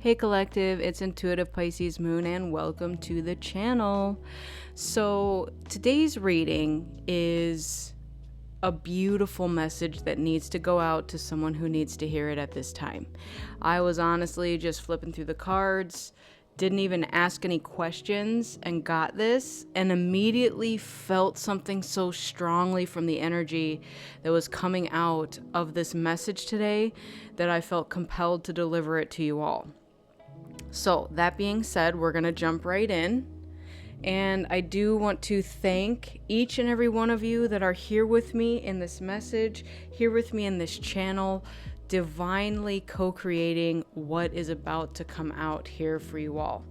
Hey collective, it's Intuitive Pisces Moon and welcome to the channel. So today's reading is a beautiful message that needs to go out to someone who needs to hear it at this time. I was honestly just flipping through the cards, didn't even ask any questions, and got this and immediately felt something so strongly from the energy that was coming out of this message today that I felt compelled to deliver it to you all. So that being said, we're going to jump right in. And I do want to thank each and every one of you that are here with me in this message, here with me in this channel, divinely co-creating what is about to come out here for you all.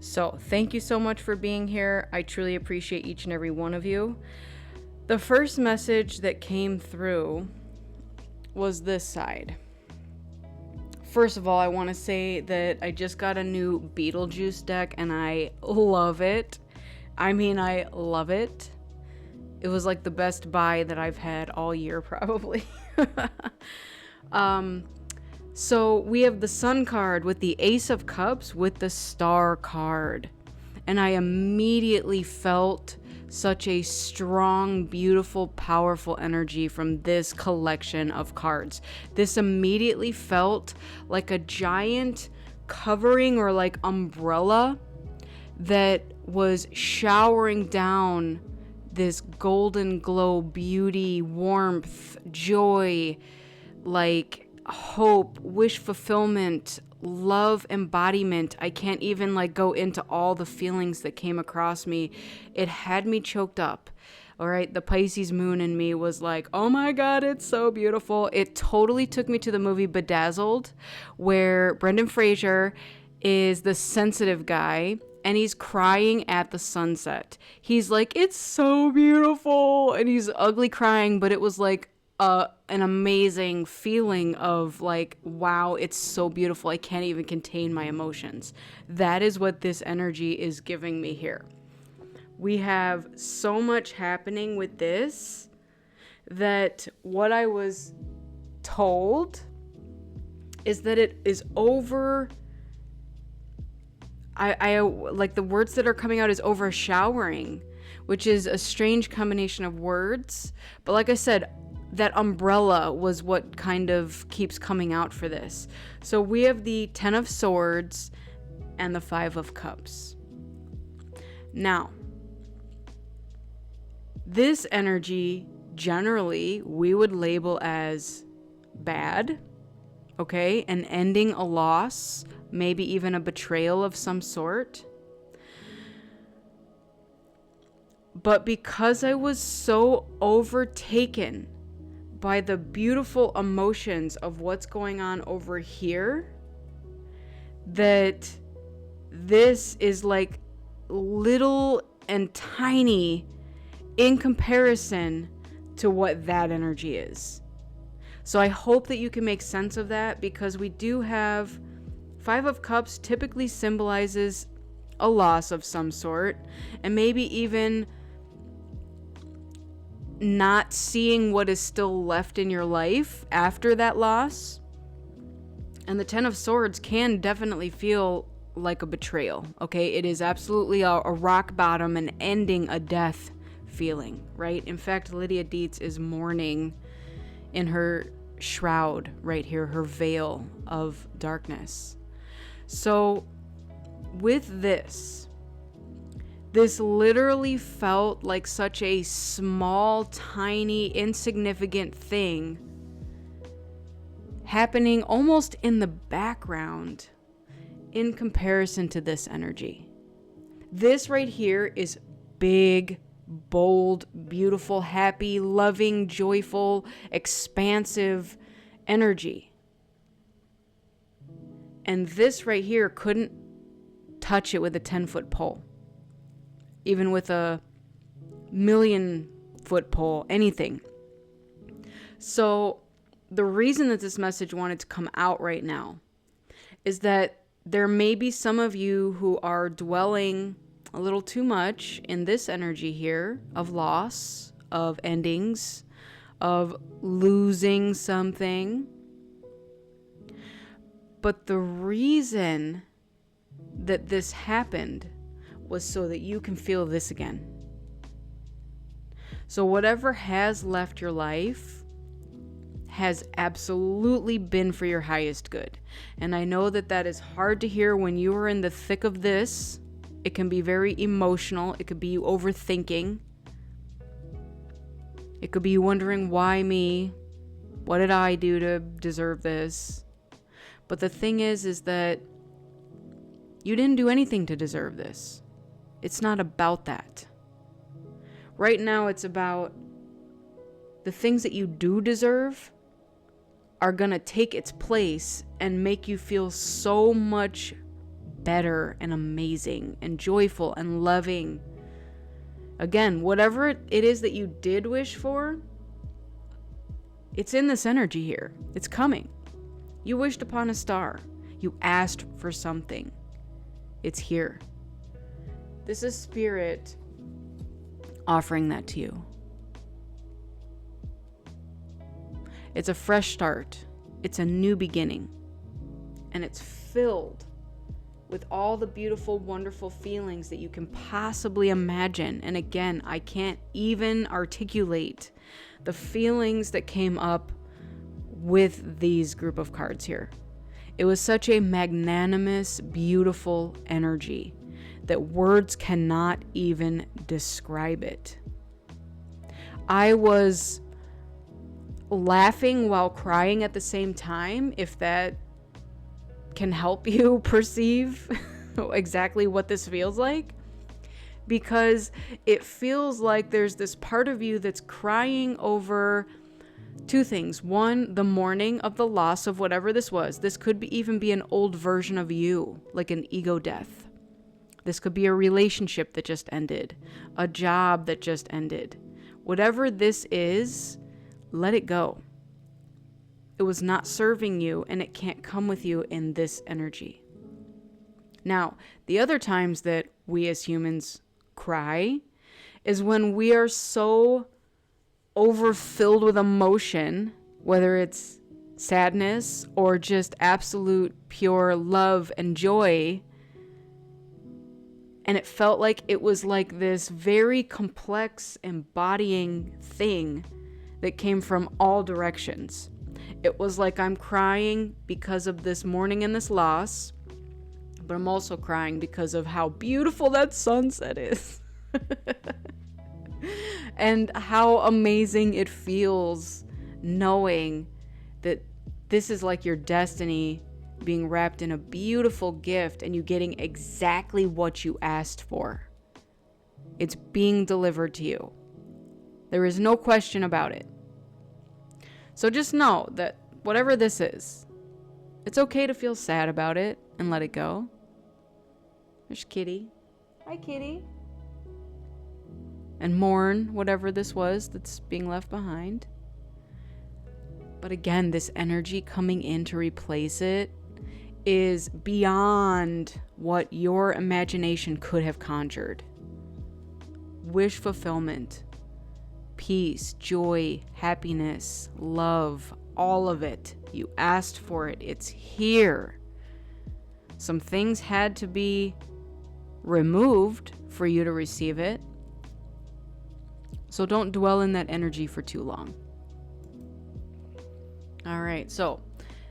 So thank you so much for being here. I truly appreciate each and every one of you. The first message that came through was this side. First of all, I want to say that I just got a new Beetlejuice deck and I love it. I mean, I love it. It was like the best buy that I've had all year, probably. So we have the Sun card with the Ace of Cups with the Star card. And I immediately felt such a strong, beautiful, powerful energy from this collection of cards. This immediately felt like a giant covering or like umbrella that was showering down this golden glow, beauty, warmth, joy, like hope, wish fulfillment, love embodiment. I can't even like go into all the feelings that came across me. It had me choked up. All right, the Pisces moon in me was like, oh my God, it's so beautiful. It totally took me to the movie Bedazzled, where Brendan Fraser is the sensitive guy and he's crying at the sunset. He's like, it's so beautiful. And he's ugly crying, but it was like an amazing feeling of like, wow, it's so beautiful. I can't even contain my emotions. That is what this energy is giving me here. We have so much happening with this that what I was told is that it is over. I like the words that are coming out is overshowering, which is a strange combination of words. But like I said, that umbrella was what kind of keeps coming out for this. So we have the Ten of Swords and the Five of Cups. Now, this energy generally we would label as bad, okay? And ending a loss, maybe even a betrayal of some sort. But because I was so overtaken by the beautiful emotions of what's going on over here, that this is like little and tiny in comparison to what that energy is. So I hope that you can make sense of that, because we do have Five of Cups typically symbolizes a loss of some sort, and maybe even not seeing what is still left in your life after that loss. And the Ten of Swords can definitely feel like a betrayal, okay? It is absolutely a rock bottom and ending a death feeling, right? In fact, Lydia Dietz is mourning in her shroud right here, her veil of darkness. So with this literally felt like such a small, tiny, insignificant thing happening almost in the background in comparison to this energy. This right here is big, bold, beautiful, happy, loving, joyful, expansive energy. And this right here couldn't touch it with a 10-foot pole. Even with a 1,000,000-foot pole, anything. So the reason that this message wanted to come out right now is that there may be some of you who are dwelling a little too much in this energy here of loss, of endings, of losing something. But the reason that this happened was so that you can feel this again. So whatever has left your life has absolutely been for your highest good. And I know that that is hard to hear when you are in the thick of this. It can be very emotional. It could be you overthinking. It could be you wondering, why me? What did I do to deserve this? But the thing is that you didn't do anything to deserve this. It's not about that. Right now, it's about the things that you do deserve are going to take its place and make you feel so much better and amazing and joyful and loving. Again, whatever it is that you did wish for, it's in this energy here. It's coming. You wished upon a star. You asked for something. It's here. This is Spirit offering that to you. It's a fresh start. It's a new beginning. And it's filled with all the beautiful, wonderful feelings that you can possibly imagine. And again, I can't even articulate the feelings that came up with these group of cards here. It was such a magnanimous, beautiful energy that words cannot even describe it. I was laughing while crying at the same time, if that can help you perceive exactly what this feels like. Because it feels like there's this part of you that's crying over two things. One, the mourning of the loss of whatever this was. This could even be an old version of you, like an ego death. This could be a relationship that just ended, a job that just ended. Whatever this is, let it go. It was not serving you, and it can't come with you in this energy. Now, the other times that we as humans cry is when we are so overfilled with emotion, whether it's sadness or just absolute pure love and joy. And it felt like it was like this very complex embodying thing that came from all directions. It was like I'm crying because of this mourning and this loss, but I'm also crying because of how beautiful that sunset is. And how amazing it feels knowing that this is like your destiny being wrapped in a beautiful gift and you getting exactly what you asked for. It's being delivered to you. There is no question about it. So just know that whatever this is, it's okay to feel sad about it and let it go. There's Kitty. Hi, Kitty. And mourn whatever this was that's being left behind. But again, this energy coming in to replace it is beyond what your imagination could have conjured. Wish fulfillment, peace, joy, happiness, love, all of it. You asked for it. It's here. Some things had to be removed for you to receive it. So don't dwell in that energy for too long. All right. So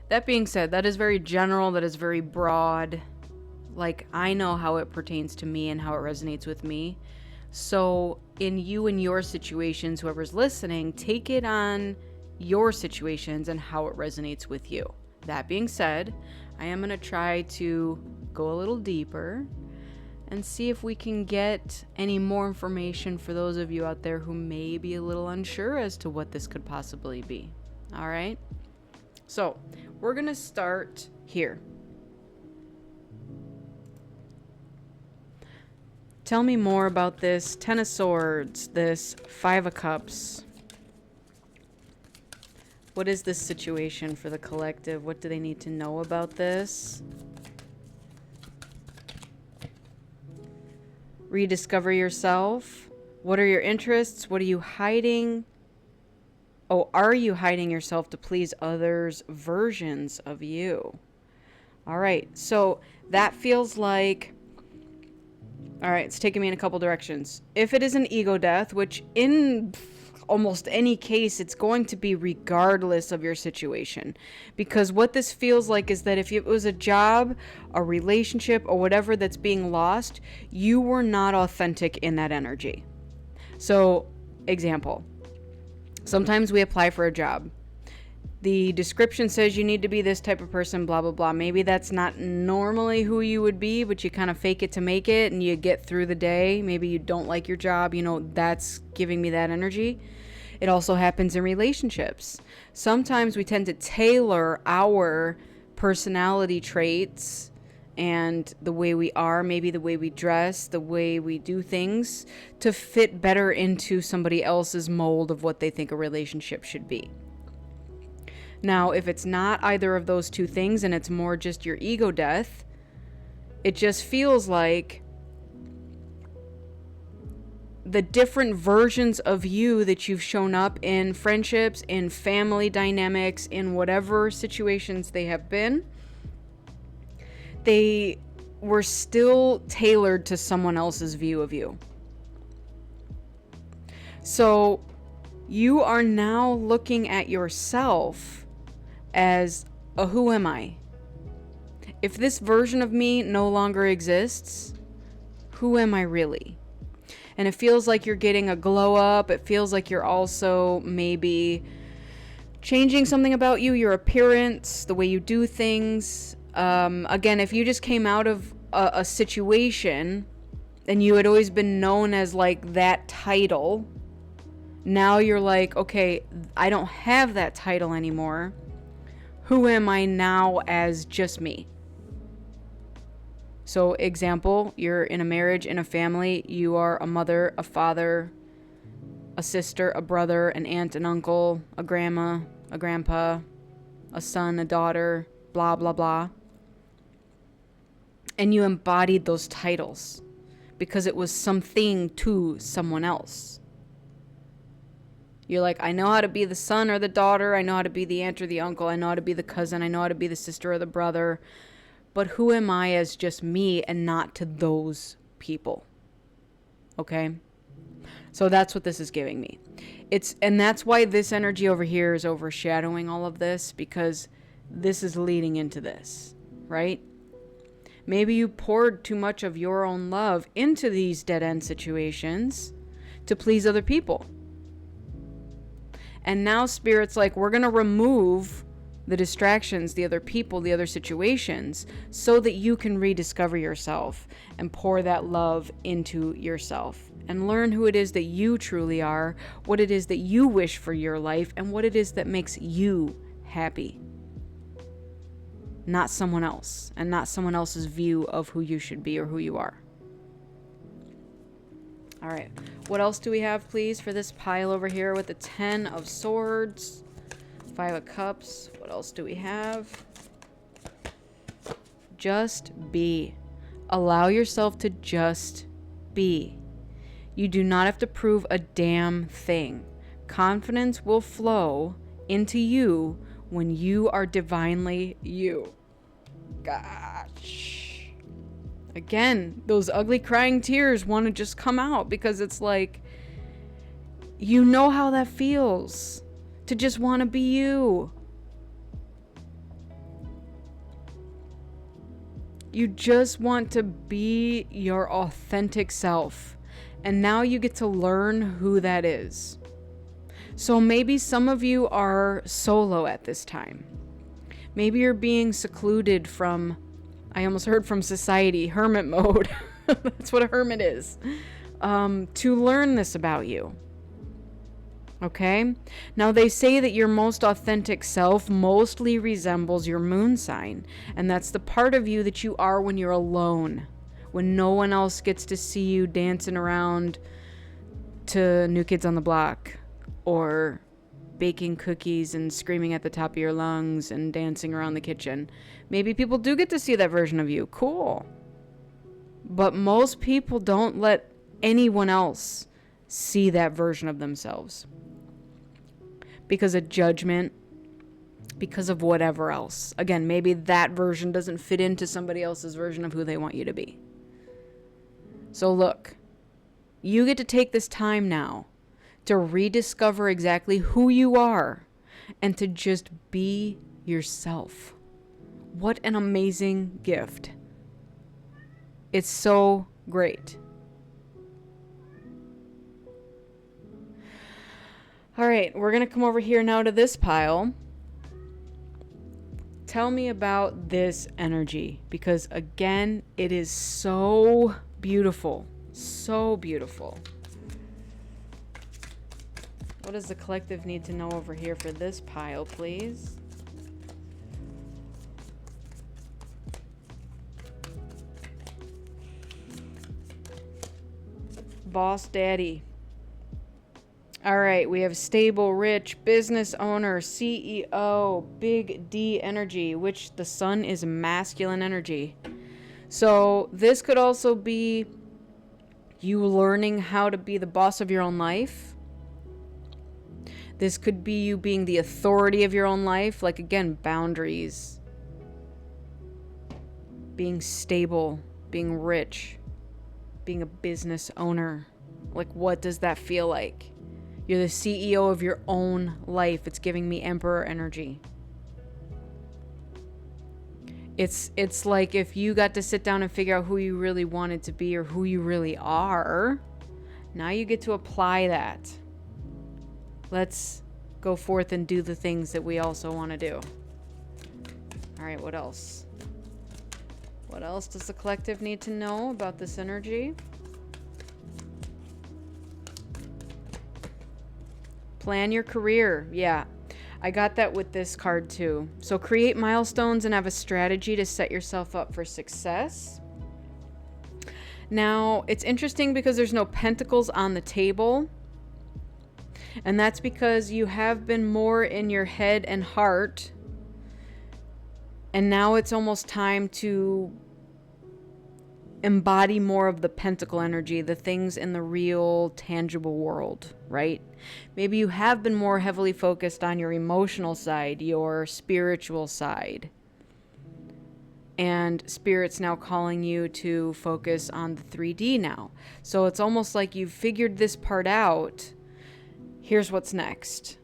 that being said, that is very general. That is very broad. Like, I know how it pertains to me and how it resonates with me. So in you and your situations, whoever's listening, take it on your situations and how it resonates with you. That being said, I am going to try to go a little deeper and see if we can get any more information for those of you out there who may be a little unsure as to what this could possibly be. All right? So we're going to start here. Tell me more about this Ten of Swords, this Five of Cups. What is this situation for the collective? What do they need to know about this? Rediscover yourself. What are your interests? What are you hiding? Oh, are you hiding yourself to please others' versions of you? All right. So that feels like, all right, it's taking me in a couple directions. If it is an ego death, which in almost any case, it's going to be regardless of your situation. Because what this feels like is that if it was a job, a relationship, or whatever that's being lost, you were not authentic in that energy. So, example, sometimes we apply for a job. The description says you need to be this type of person, blah, blah, blah. Maybe that's not normally who you would be, but you kind of fake it to make it and you get through the day. Maybe you don't like your job. That's giving me that energy. It also happens in relationships. Sometimes we tend to tailor our personality traits and the way we are, maybe the way we dress, the way we do things, to fit better into somebody else's mold of what they think a relationship should be. Now, if it's not either of those two things and it's more just your ego death, it just feels like the different versions of you that you've shown up in friendships, in family dynamics, in whatever situations they have been, they were still tailored to someone else's view of you. So you are now looking at yourself as a who am I? If this version of me no longer exists, who am I really? And it feels like you're getting a glow up. It feels like you're also maybe changing something about you, your appearance, the way you do things. Again, if you just came out of a situation and you had always been known as like that title, now you're like, okay, I don't have that title anymore. Who am I now as just me? So, example, you're in a marriage, in a family, you are a mother, a father, a sister, a brother, an aunt, an uncle, a grandma, a grandpa, a son, a daughter, blah, blah, blah. And you embodied those titles because it was something to someone else. You're like, I know how to be the son or the daughter. I know how to be the aunt or the uncle. I know how to be the cousin. I know how to be the sister or the brother. But who am I as just me and not to those people? Okay? So that's what this is giving me. And that's why this energy over here is overshadowing all of this, because this is leading into this, right? Maybe you poured too much of your own love into these dead-end situations to please other people. And now Spirit's like, we're going to remove the distractions, the other people, the other situations, so that you can rediscover yourself and pour that love into yourself and learn who it is that you truly are, what it is that you wish for your life, and what it is that makes you happy. Not someone else, and not someone else's view of who you should be or who you are. All right, what else do we have, please, for this pile over here with the 10 of Swords, 5 of Cups? What else do we have? Just be. Allow yourself to just be. You do not have to prove a damn thing. Confidence will flow into you when you are divinely you. Gosh. Again, those ugly crying tears want to just come out because it's like, you know how that feels to just want to be you. You just want to be your authentic self. And now you get to learn who that is. So maybe some of you are solo at this time. Maybe you're being secluded from, I almost heard from society, hermit mode. That's what a hermit is. To learn this about you. Okay? Now they say that your most authentic self mostly resembles your moon sign. And that's the part of you that you are when you're alone. When no one else gets to see you dancing around to New Kids on the Block. Or baking cookies and screaming at the top of your lungs and dancing around the kitchen. Maybe people do get to see that version of you. Cool. But most people don't let anyone else see that version of themselves. Because of judgment, because of whatever else. Again, maybe that version doesn't fit into somebody else's version of who they want you to be. So look, you get to take this time now to rediscover exactly who you are and to just be yourself. What an amazing gift. It's so great. All right, we're going to come over here now to this pile. Tell me about this energy, because again, it is so beautiful. So beautiful. What does the collective need to know over here for this pile, please? Boss daddy. All right, we have stable, rich, business owner, CEO, big D energy, which the sun is masculine energy. So this could also be you learning how to be the boss of your own life. This could be you being the authority of your own life, like again, boundaries, being stable, being rich, being a business owner. Like, what does that feel like? You're the CEO of your own life. It's giving me Emperor energy. It's like if you got to sit down and figure out who you really wanted to be or who you really are, now you get to apply that. Let's go forth and do the things that we also want to do. All right, what else? What else does the collective need to know about this energy? Plan your career. Yeah, I got that with this card too. So create milestones and have a strategy to set yourself up for success. Now, it's interesting because there's no pentacles on the table. And that's because you have been more in your head and heart. And now it's almost time to embody more of the pentacle energy, the things in the real, tangible world, right? Maybe you have been more heavily focused on your emotional side, your spiritual side. And Spirit's now calling you to focus on the 3D now. So it's almost like you've figured this part out. Here's what's next.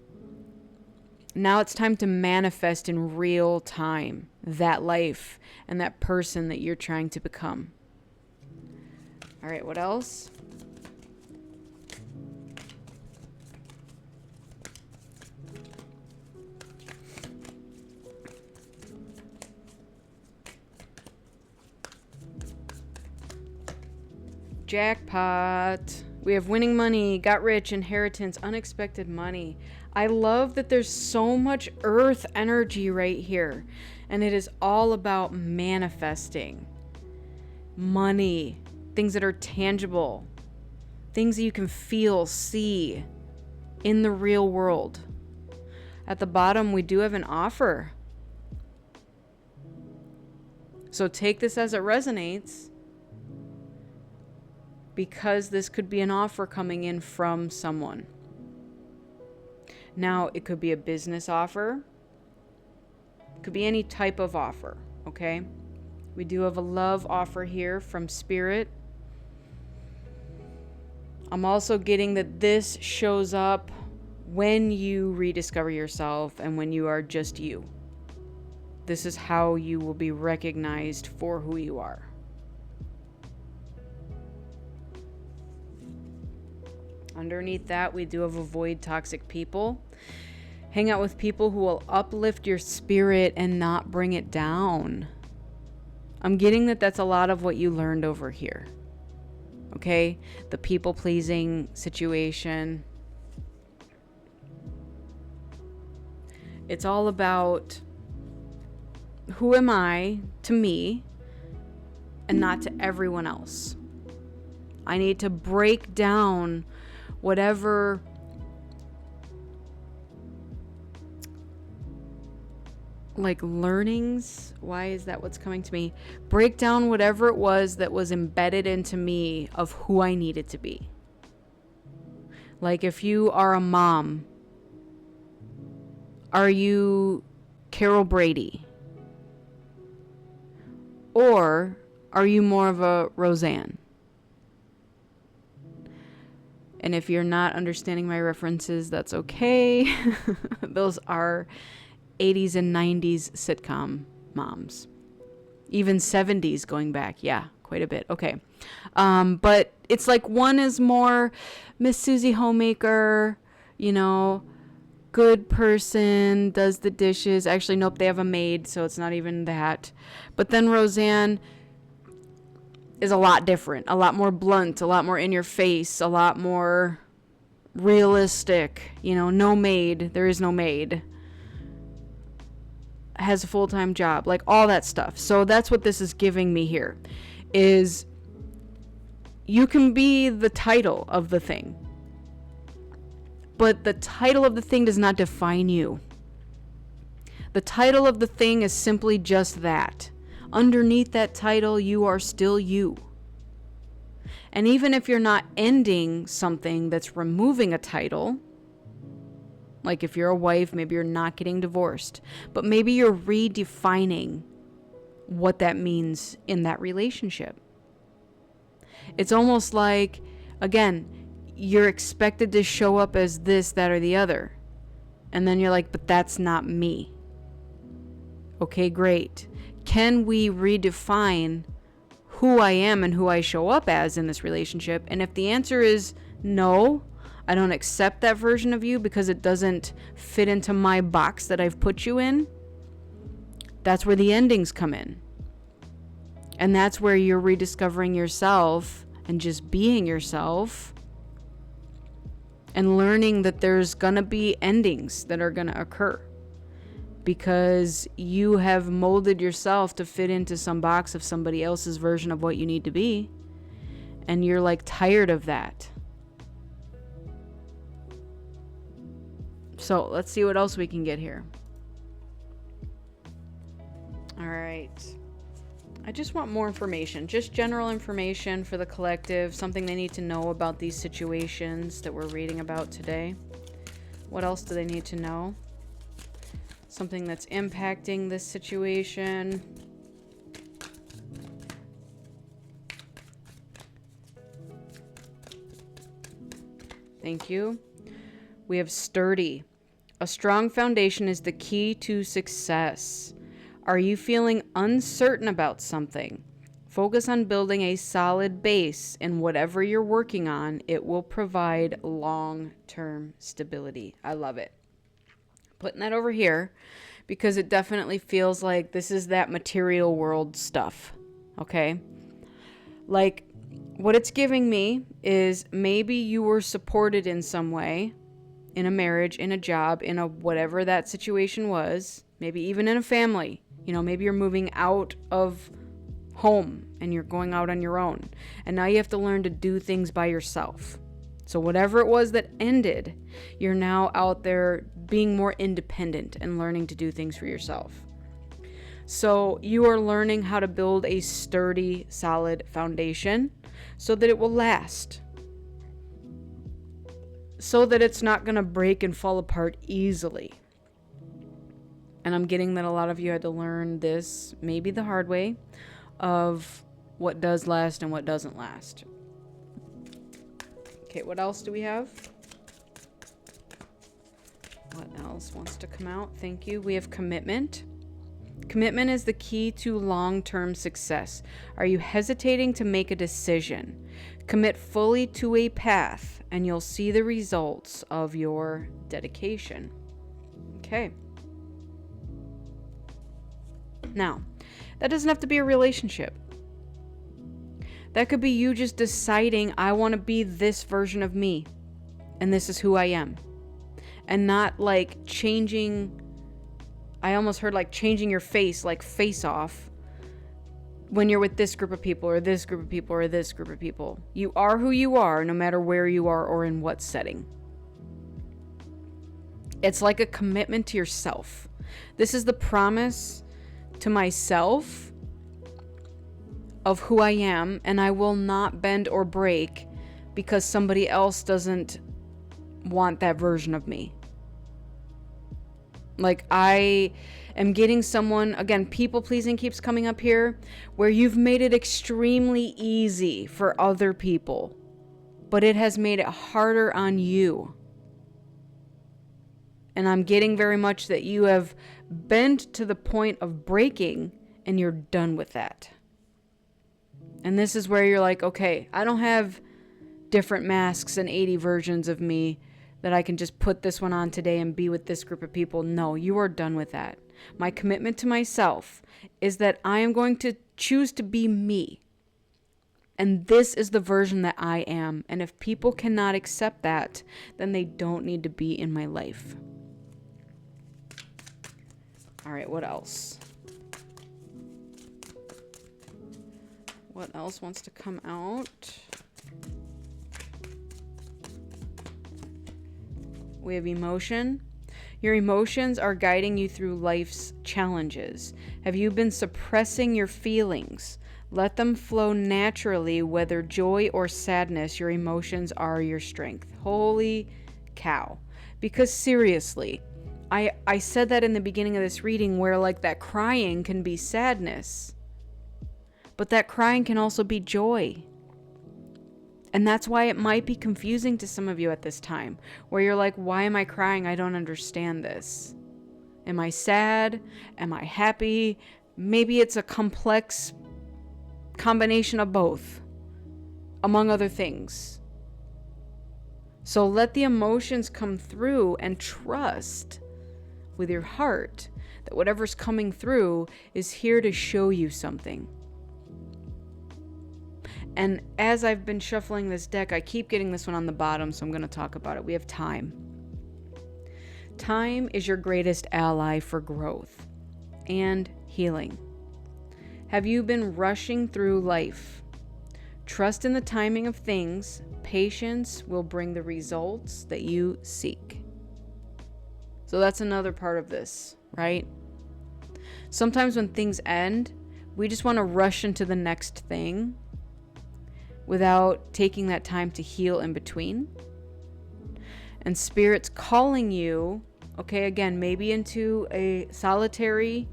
Now it's time to manifest in real time that life and that person that you're trying to become. All right, what else? Jackpot. We have winning money, got rich, inheritance, unexpected money. I love that there's so much earth energy right here. And it is all about manifesting money, things that are tangible, things that you can feel, see in the real world. At the bottom, we do have an offer. So take this as it resonates, because this could be an offer coming in from someone. Now, it could be a business offer. It could be any type of offer, okay? We do have a love offer here from Spirit. I'm also getting that this shows up when you rediscover yourself and when you are just you. This is how you will be recognized for who you are. Underneath that, we do have avoid toxic people. Hang out with people who will uplift your spirit and not bring it down. I'm getting that that's a lot of what you learned over here. Okay? The people-pleasing situation. It's all about who am I to me and not to everyone else. I need to break down whatever learnings. Why is that what's coming to me? Break down whatever it was that was embedded into me of who I needed to be. Like if you are a mom, are you Carol Brady? Or are you more of a Roseanne? And if you're not understanding my references, that's okay. Those are 80s and 90s sitcom moms. Even 70s going back. Yeah, quite a bit. Okay. But it's like one is more Miss Susie Homemaker, good person, does the dishes. Actually, nope, they have a maid, so it's not even that. But then Roseanne is a lot different, a lot more blunt, a lot more in your face, a lot more realistic. No maid. There is no maid. Has a full-time job, like all that stuff. So that's what this is giving me here, is you can be the title of the thing, but the title of the thing does not define you. The title of the thing is simply just that. Underneath that title, you are still you. And even if you're not ending something that's removing a title, like if you're a wife, maybe you're not getting divorced, but maybe you're redefining what that means in that relationship. It's almost like, again, you're expected to show up as this, that, or the other. And then you're like, but that's not me. Okay, great. Can we redefine who I am and who I show up as in this relationship? And if the answer is no, I don't accept that version of you because it doesn't fit into my box that I've put you in, that's where the endings come in. And that's where you're rediscovering yourself and just being yourself and learning that there's going to be endings that are going to occur because you have molded yourself to fit into some box of somebody else's version of what you need to be. And you're like tired of that. So let's see what else we can get here. All right. I just want more information, just general information for the collective, something they need to know about these situations that we're reading about today. What else do they need to know? Something that's impacting this situation. Thank you. We have sturdy. A strong foundation is the key to success. Are you feeling uncertain about something? Focus on building a solid base in whatever you're working on. It will provide long-term stability. I love it. Putting that over here because it definitely feels like this is that material world stuff. Okay? Like what it's giving me is maybe you were supported in some way, in a marriage, in a job, in a whatever that situation was, maybe even in a family. Maybe you're moving out of home and you're going out on your own. And now you have to learn to do things by yourself. So whatever it was that ended, you're now out there being more independent and learning to do things for yourself. So you are learning how to build a sturdy, solid foundation so that it will last. So that it's not going to break and fall apart easily. And I'm getting that a lot of you had to learn this, maybe the hard way, of what does last and what doesn't last. Okay, what else do we have? What else wants to come out? Thank you. We have commitment. Commitment is the key to long-term success. Are you hesitating to make a decision? Commit fully to a path, and you'll see the results of your dedication. Okay. Now, that doesn't have to be a relationship. That could be you just deciding, I want to be this version of me, and this is who I am. And not like changing, I almost heard like changing your face, like face off, when you're with this group of people, or this group of people, or this group of people. You are who you are, no matter where you are or in what setting. It's like a commitment to yourself. This is the promise to myself of who I am, and I will not bend or break because somebody else doesn't want that version of me. Like, I am getting someone, again, people pleasing keeps coming up here, where you've made it extremely easy for other people, but it has made it harder on you. And I'm getting very much that you have bent to the point of breaking and you're done with that. And this is where you're like, okay, I don't have different masks and 80 versions of me that I can just put this one on today and be with this group of people. No, you are done with that. My commitment to myself is that I am going to choose to be me. And this is the version that I am. And if people cannot accept that, then they don't need to be in my life. All right, what else? What else wants to come out? We have emotion. Your emotions are guiding you through life's challenges. Have you been suppressing your feelings? Let them flow naturally, whether joy or sadness. Your emotions are your strength. Holy cow. Because seriously, I said that in the beginning of this reading, where like that crying can be sadness, but that crying can also be joy. And that's why it might be confusing to some of you at this time, where you're like, why am I crying? I don't understand this. Am I sad? Am I happy? Maybe it's a complex combination of both, among other things. So let the emotions come through and trust with your heart that whatever's coming through is here to show you something. And as I've been shuffling this deck, I keep getting this one on the bottom, so I'm going to talk about it. We have time. Time is your greatest ally for growth and healing. Have you been rushing through life? Trust in the timing of things. Patience will bring the results that you seek. So that's another part of this, right? Sometimes when things end, we just want to rush into the next thing without taking that time to heal in between. And Spirit's calling you, okay, again, maybe into a solitary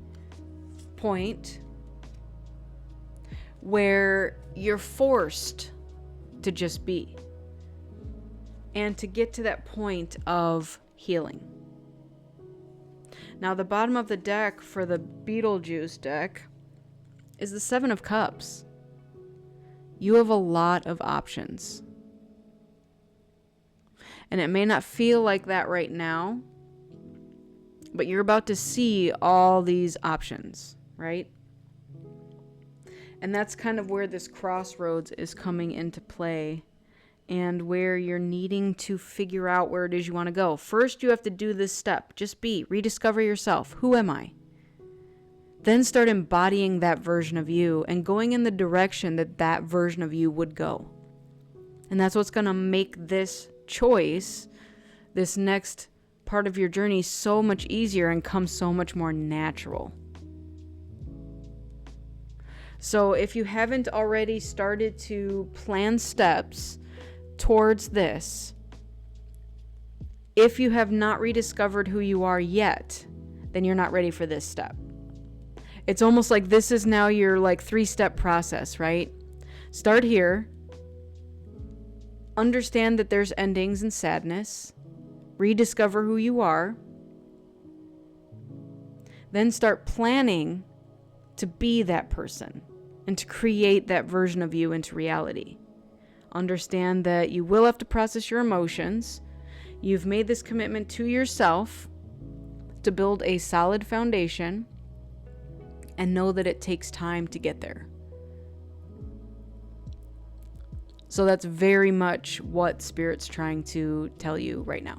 point where you're forced to just be and to get to that point of healing. Now, the bottom of the deck for the Beetlejuice deck is the Seven of Cups. You have a lot of options. And it may not feel like that right now, but you're about to see all these options, right? And that's kind of where this crossroads is coming into play, and where you're needing to figure out where it is you want to go. First, you have to do this step. Just be. Rediscover yourself. Who am I? Then start embodying that version of you and going in the direction that that version of you would go. And that's what's going to make this choice, this next part of your journey, so much easier and come so much more natural. So if you haven't already started to plan steps towards this, if you have not rediscovered who you are yet, then you're not ready for this step. It's almost like this is now your like 3-step process, right? Start here. Understand that there's endings and sadness. Rediscover who you are. Then start planning to be that person and to create that version of you into reality. Understand that you will have to process your emotions. You've made this commitment to yourself to build a solid foundation, and know that it takes time to get there. So that's very much what Spirit's trying to tell you right now.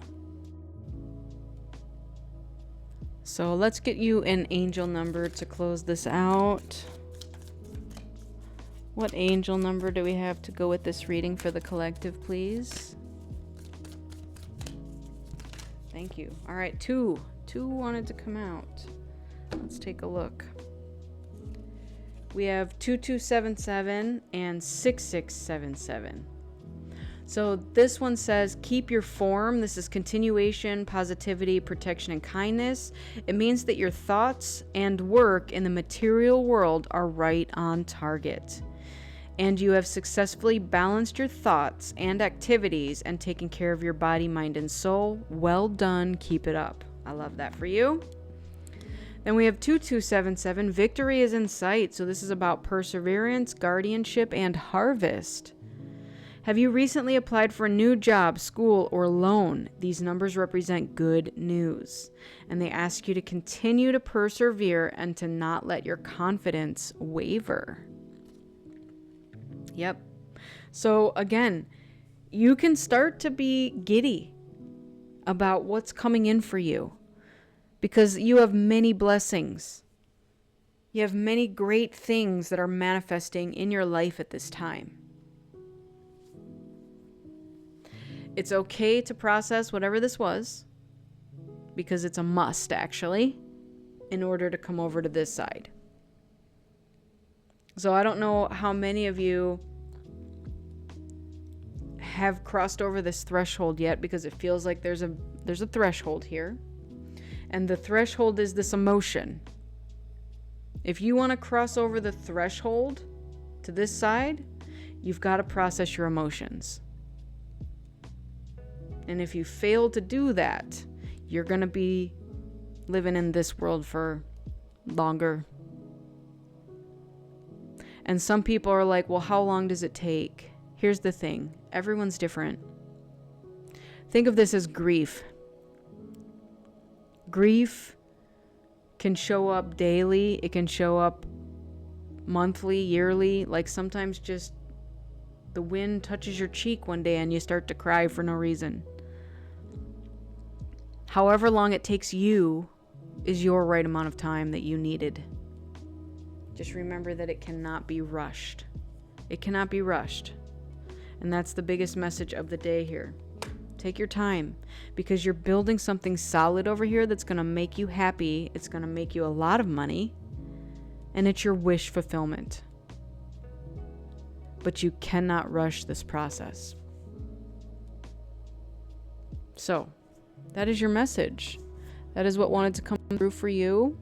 So let's get you an angel number to close this out. What angel number do we have to go with this reading for the collective, please? Thank you. All right, two wanted to come out. Let's take a look. We have 2277 and 6677. So this one says, keep your form. This is continuation, positivity, protection, and kindness. It means that your thoughts and work in the material world are right on target. And you have successfully balanced your thoughts and activities and taken care of your body, mind, and soul. Well done. Keep it up. I love that for you. Then we have 2277. Victory is in sight. So this is about perseverance, guardianship, and harvest. Have you recently applied for a new job, school, or loan? These numbers represent good news, and they ask you to continue to persevere and to not let your confidence waver. Yep. So again, you can start to be giddy about what's coming in for you because you have many blessings. You have many great things that are manifesting in your life at this time. It's okay to process whatever this was, because it's a must, actually, in order to come over to this side. So I don't know how many of you have crossed over this threshold yet, because it feels like there's a threshold here. And the threshold is this emotion. If you want to cross over the threshold to this side, you've got to process your emotions. And if you fail to do that, you're going to be living in this world for longer. And some people are like, well, how long does it take? Here's the thing. Everyone's different. Think of this as grief. Grief can show up daily. It can show up monthly, yearly. Like sometimes just the wind touches your cheek one day and you start to cry for no reason. However long it takes you is your right amount of time that you needed. Just remember that it cannot be rushed. It cannot be rushed. And that's the biggest message of the day here. Take your time, because you're building something solid over here that's going to make you happy. It's going to make you a lot of money. And it's your wish fulfillment. But you cannot rush this process. So, that is your message. That is what wanted to come through for you.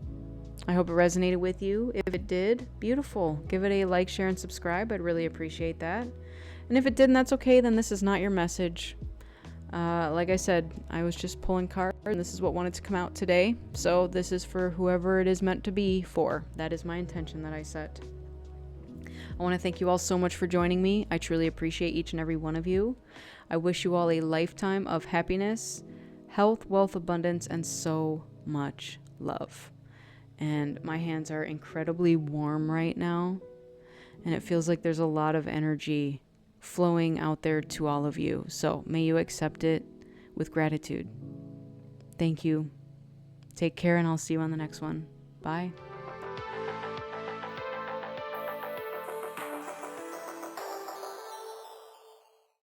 I hope it resonated with you. If it did, beautiful. Give it a like, share, and subscribe. I'd really appreciate that. And if it didn't, that's okay. Then this is not your message. Like I said, I was just pulling cards, and this is what wanted to come out today. So this is for whoever it is meant to be for. That is my intention that I set. I want to thank you all so much for joining me. I truly appreciate each and every one of you. I wish you all a lifetime of happiness, health, wealth, abundance, and so much love. And my hands are incredibly warm right now, and it feels like there's a lot of energy flowing out there to all of you. So may you accept it with gratitude. Thank you. Take care, and I'll see you on the next one. Bye.